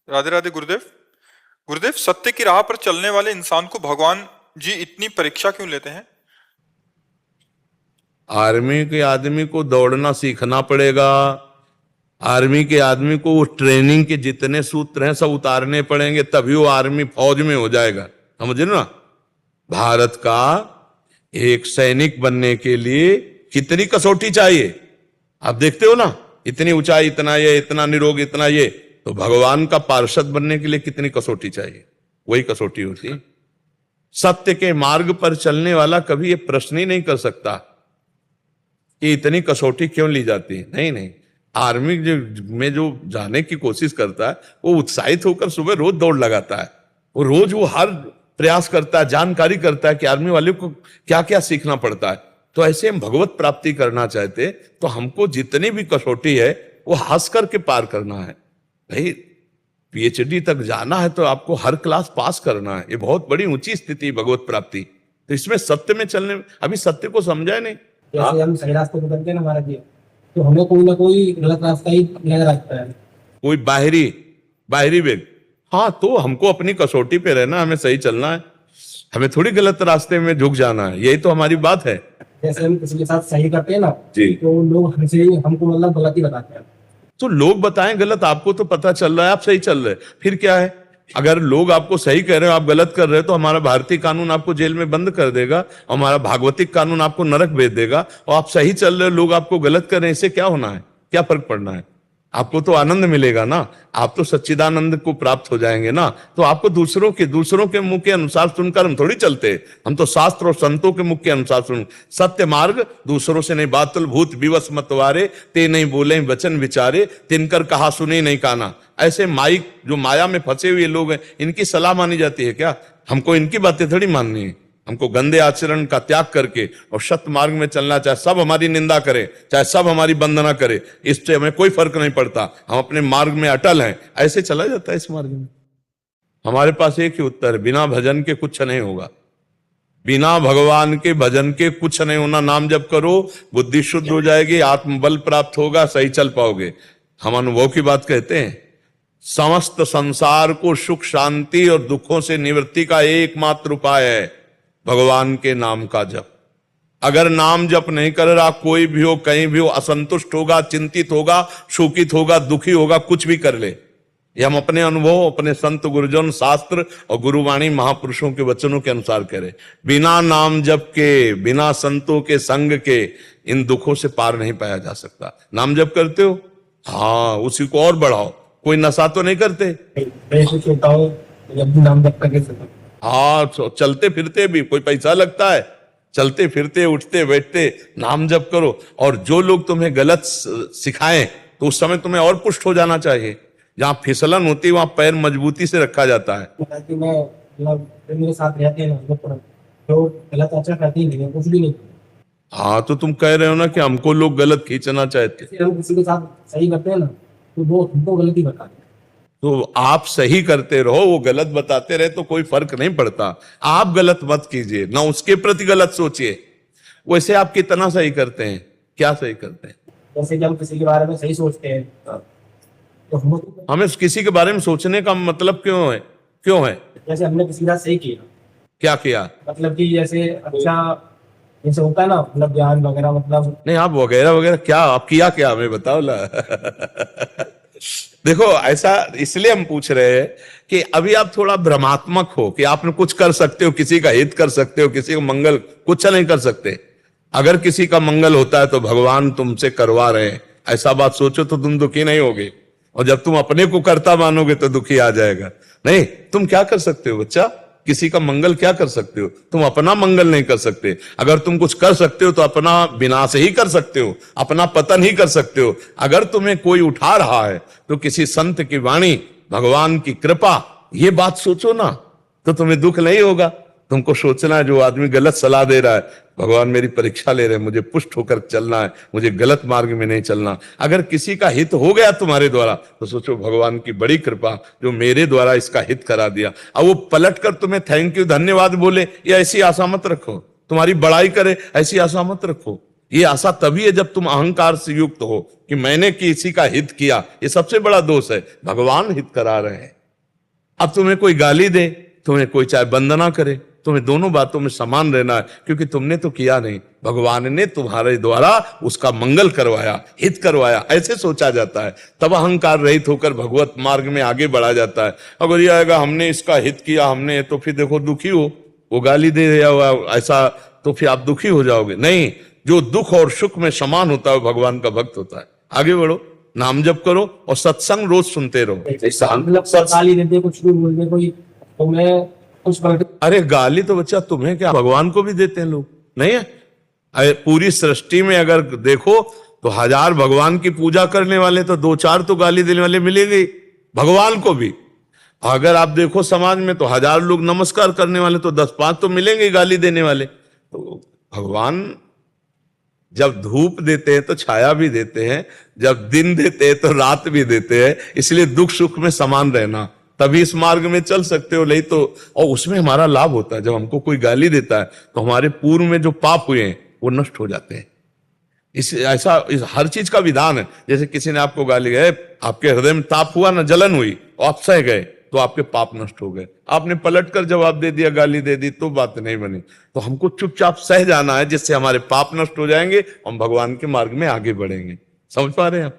राधे राधे गुरुदेव। गुरुदेव, सत्य की राह पर चलने वाले इंसान को भगवान जी इतनी परीक्षा क्यों लेते हैं? आर्मी के आदमी को दौड़ना सीखना पड़ेगा। आर्मी के आदमी को वो ट्रेनिंग के जितने सूत्र हैं सब उतारने पड़ेंगे, तभी वो आर्मी फौज में हो जाएगा। समझे ना? भारत का एक सैनिक बनने के लिए कितनी कसौटी चाहिए आप देखते हो ना। इतनी ऊंचाई, इतना ये, इतना निरोग, इतना ये। तो भगवान का पार्षद बनने के लिए कितनी कसौटी चाहिए? वही कसौटी होती है। सत्य के मार्ग पर चलने वाला कभी ये प्रश्न ही नहीं कर सकता कि इतनी कसौटी क्यों ली जाती है। नहीं नहीं, आर्मी में जो जाने की कोशिश करता है वो उत्साहित होकर सुबह रोज दौड़ लगाता है। वो हर प्रयास करता है, जानकारी करता है कि आर्मी वाले को क्या क्या सीखना पड़ता है। तो ऐसे हम भगवत प्राप्ति करना चाहते तो हमको जितनी भी कसौटी है वो हंस करके पार करना है। भाई, पीएचडी तक जाना है तो आपको हर क्लास पास करना है। ये बहुत बड़ी ऊंची स्थिति भगवत प्राप्ति। तो इसमें सत्य में चलने, अभी सत्य को समझा नहीं। जैसे हम सही रास्ते पर चलते हैं ना महाराज जी, तो हमें कोई ना कोई गलत रास्ता ही नजर आता है, कोई बाहरी वेग। हाँ, तो हमको अपनी कसौटी पे रहना, हमें सही चलना है, हमें थोड़ी गलत रास्ते में झुक जाना है। यही तो हमारी बात है। जैसे हम किसी के साथ सही करते हैं ना जी, तो लोग हमको मतलब गलत ही बताते हैं। तो लोग बताएं गलत, आपको तो पता चल रहा है आप सही चल रहे, फिर क्या है? अगर लोग आपको सही कह रहे हो, आप गलत कर रहे हो, तो हमारा भारतीय कानून आपको जेल में बंद कर देगा, हमारा भागवतिक कानून आपको नरक भेज देगा। और आप सही चल रहे हो, लोग आपको गलत कर रहे हैं, इससे क्या होना है? क्या फर्क पड़ना है? आपको तो आनंद मिलेगा ना, आप तो सच्चिदानंद को प्राप्त हो जाएंगे ना। तो आपको दूसरों के मुख के अनुसार सुनकर हम थोड़ी चलते, हम तो शास्त्र और संतों के मुख के अनुसार सुन। सत्य मार्ग दूसरों से नहीं, बातुल भूत विवश मतवारे, ते नहीं बोले वचन विचारे, तिनकर कहा सुने नहीं काना। ऐसे माइक जो माया में फंसे हुए लोग हैं, इनकी सलाह मानी जाती है क्या? हमको इनकी बातें थोड़ी माननी है। हमको गंदे आचरण का त्याग करके और सत्य मार्ग में चलना, चाहे सब हमारी निंदा करे, चाहे सब हमारी वंदना करे, इससे हमें कोई फर्क नहीं पड़ता। हम अपने मार्ग में अटल हैं, ऐसे चला जाता है इस मार्ग में। हमारे पास एक ही उत्तर है, बिना भजन के कुछ नहीं होगा। बिना भगवान के भजन के कुछ नहीं होना। नाम जप करो, बुद्धि शुद्ध हो जाएगी, आत्मबल प्राप्त होगा, सही चल पाओगे। हम अनुभव की बात कहते हैं। समस्त संसार को सुख शांति और दुखों से निवृत्ति का एकमात्र उपाय है भगवान के नाम का जप। अगर नाम जप नहीं कर रहा, कोई भी हो, कहीं भी हो, असंतुष्ट होगा, चिंतित होगा, शोकित होगा, दुखी होगा, कुछ भी कर ले। ये हम अपने अनुभव, अपने संत गुरुजन, शास्त्र और गुरुवाणी महापुरुषों के वचनों के अनुसार करें। बिना नाम जप के, बिना संतों के संग के इन दुखों से पार नहीं पाया जा सकता। नाम जप करते हो? हाँ, उसी को और बढ़ाओ। कोई नशा तो नहीं करते? नाम जप करके हाँ, चलते फिरते भी कोई पैसा लगता है? चलते फिरते, उठते बैठते नाम जप करो। और जो लोग तुम्हें गलत सिखाएं तो उस समय तुम्हें और पुष्ट हो जाना चाहिए। जहाँ फिसलन होती है वहां पैर मजबूती से रखा जाता है। मेरे साथ रहते हैं ना, तो गलत आचरण करते ही नहीं, कुछ भी नहीं। हाँ, तो तुम कह रहे हो ना कि हमको लोग गलत खींचना चाहते। हम किसी के साथ सही करते हैं ना तो वो हमको गलत ही बताते हैं। तो आप सही करते रहो, वो गलत बताते रहे तो कोई फर्क नहीं पड़ता। आप गलत मत कीजिए, ना उसके प्रति गलत सोचिए। वैसे आप कितना सही करते हैं? क्या सही करते हैं? जैसे कि हम किसी के बारे में सही सोचते हैं तो हमें किसी के बारे में सोचने का मतलब क्यों है? जैसे हमने किसी के साथ सही किया। क्या किया? मतलब कि जैसे अच्छा, जैसे होता है ना, मतलब ज्ञान वगैरह, मतलब नहीं, आप वगैरह वगैरह क्या आप किया, क्या हमें बताओ ना। देखो, ऐसा इसलिए हम पूछ रहे हैं कि अभी आप थोड़ा भ्रमात्मक हो कि आपने कुछ कर सकते हो, किसी का हित कर सकते हो, किसी का मंगल कुछ नहीं कर सकते। अगर किसी का मंगल होता है तो भगवान तुमसे करवा रहे हैं, ऐसा बात सोचो तो तुम दुखी नहीं होगे। और जब तुम अपने को करता मानोगे तो दुखी आ जाएगा। नहीं, तुम क्या कर सकते हो बच्चा? किसी का मंगल क्या कर सकते हो? तुम अपना मंगल नहीं कर सकते। अगर तुम कुछ कर सकते हो तो अपना विनाश ही कर सकते हो, अपना पतन ही कर सकते हो। अगर तुम्हें कोई उठा रहा है तो किसी संत की वाणी, भगवान की कृपा, ये बात सोचो ना, तो तुम्हें दुख नहीं होगा। तुमको सोचना है जो आदमी गलत सलाह दे रहा है, भगवान मेरी परीक्षा ले रहे हैं, मुझे पुष्ट होकर चलना है, मुझे गलत मार्ग में नहीं चलना। अगर किसी का हित हो गया तुम्हारे द्वारा तो सोचो भगवान की बड़ी कृपा जो मेरे द्वारा इसका हित करा दिया। अब वो पलट कर तुम्हें थैंक यू, धन्यवाद बोले, ये ऐसी आशा मत रखो। तुम्हारी बड़ाई करे, ऐसी आशा मत रखो। ये आशा तभी है जब तुम अहंकार से युक्त हो कि मैंने किसी का हित किया। ये सबसे बड़ा दोष है। भगवान हित करा रहे हैं। अब तुम्हें कोई गाली दे, तुम्हें कोई चाहे वंदना करे, तुम्हें दोनों बातों में समान रहना है, क्योंकि तुमने तो किया नहीं, भगवान ने तुम्हारे द्वारा उसका मंगल करवाया, हित करवाया, ऐसे सोचा जाता है। तब अहंकार रहित होकर भगवत मार्ग में आगे बढ़ा जाता है। अगर ये आएगा हमने इसका हित किया हमने, तो फिर देखो दुखी हो, वो गाली दे दिया हुआ ऐसा, तो फिर आप दुखी हो जाओगे। नहीं, जो दुख और सुख में समान होता है भगवान का भक्त होता है। आगे बढ़ो, नाम जप करो और सत्संग रोज सुनते रहो। मतलब गाली देते, कुछ भी बोल दे कोई, तो मैं कुछ अरे गाली तो बच्चा तुम्हें क्या, भगवान को भी देते हैं लोग, नहीं है? अरे पूरी सृष्टि में अगर देखो तो 1000 भगवान की पूजा करने वाले, तो 2-4 तो गाली देने वाले मिलेंगे भगवान को भी। अगर आप देखो समाज में तो 1000 लोग नमस्कार करने वाले, तो 10-5 तो मिलेंगे गाली देने वाले। तो भगवान जब धूप देते हैं तो छाया भी देते हैं, जब दिन देते हैं तो रात भी देते हैं। इसलिए दुख सुख में समान रहना, तभी इस मार्ग में चल सकते हो। नहीं तो, और उसमें हमारा लाभ होता है, जब हमको कोई गाली देता है तो हमारे पूर्व में जो पाप हुए हैं वो नष्ट हो जाते हैं। हर चीज का विधान है। जैसे किसी ने आपको गाली गए, आपके हृदय में ताप हुआ ना, जलन हुई, आप सह गए, तो आपके पाप नष्ट हो गए। आपने पलट कर जवाब दे दिया, गाली दे दी, तो बात नहीं बनी। तो हमको चुपचाप सह जाना है, जिससे हमारे पाप नष्ट हो जाएंगे, हम भगवान के मार्ग में आगे बढ़ेंगे। समझ पा रहे हैं आप?